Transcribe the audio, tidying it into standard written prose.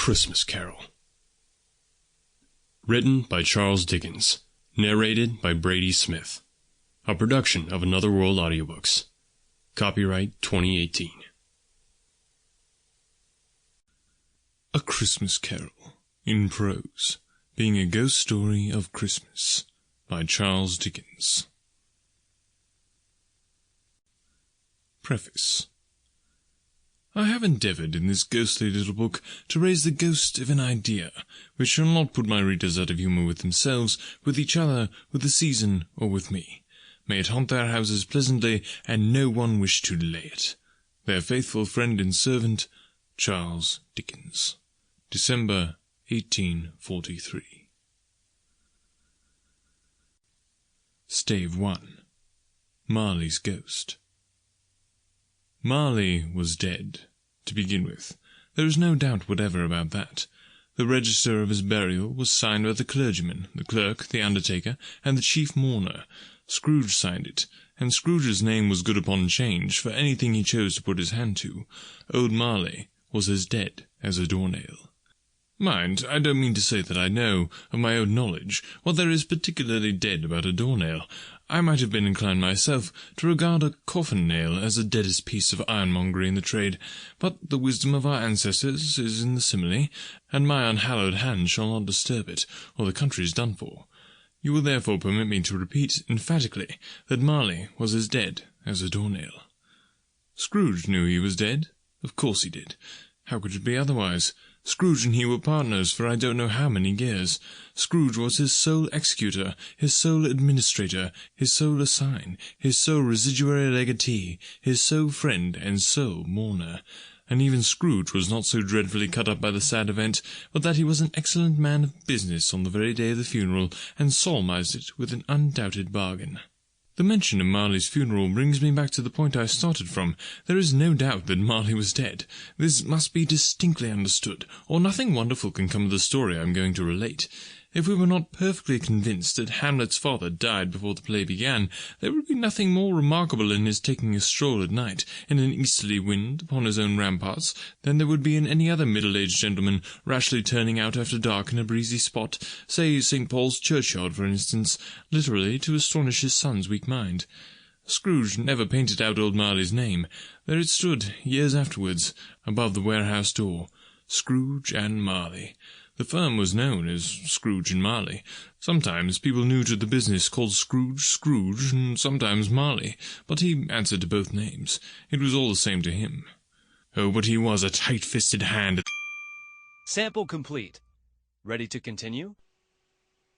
Christmas Carol. Written by Charles Dickens. Narrated by Brady Smith. A production of Another World Audiobooks. Copyright 2018. A Christmas Carol, in prose, being a ghost story of Christmas, by Charles Dickens. Preface. I have endeavoured in this ghostly little book to raise the ghost of an idea, which shall not put my readers out of humour with themselves, with each other, with the season, or with me. May it haunt their houses pleasantly, and no one wish to lay it. Their faithful friend and servant, Charles Dickens. December 1843. Stave 1. Marley's Ghost. Marley was dead, to begin with. There is no doubt whatever about that. The register of his burial was signed by the clergyman, the clerk, the undertaker, and the chief mourner. Scrooge signed it, and Scrooge's name was good upon change for anything he chose to put his hand to. Old Marley was as dead as a doornail. Mind, I don't mean to say that I know, of my own knowledge, what there is particularly dead about a doornail. I might have been inclined myself to regard a coffin-nail as the deadest piece of ironmongery in the trade, but the wisdom of our ancestors is in the simile, and my unhallowed hand shall not disturb it, or the country is done for. You will therefore permit me to repeat emphatically that Marley was as dead as a doornail. Scrooge knew he was dead. Of course he did. How could it be otherwise? Scrooge and he were partners for I don't know how many years. Scrooge was his sole executor, his sole administrator, his sole assign, his sole residuary legatee, his sole friend and sole mourner. And even Scrooge was not so dreadfully cut up by the sad event, but that he was an excellent man of business on the very day of the funeral, and solemnized it with an undoubted bargain. The mention of Marley's funeral brings me back to the point I started from. There is no doubt that Marley was dead. This must be distinctly understood, or nothing wonderful can come of the story I am going to relate. If we were not perfectly convinced that Hamlet's father died before the play began, there would be nothing more remarkable in his taking a stroll at night, in an easterly wind, upon his own ramparts, than there would be in any other middle-aged gentleman rashly turning out after dark in a breezy spot, say St. Paul's churchyard, for instance, literally to astonish his son's weak mind. Scrooge never painted out old Marley's name. There it stood, years afterwards, above the warehouse door, Scrooge and Marley. The firm was known as Scrooge and Marley. Sometimes people new to the business called Scrooge, and sometimes Marley, but he answered to both names. It was all the same to him. Oh, but he was a tight-fisted hand. Sample complete. Ready to continue?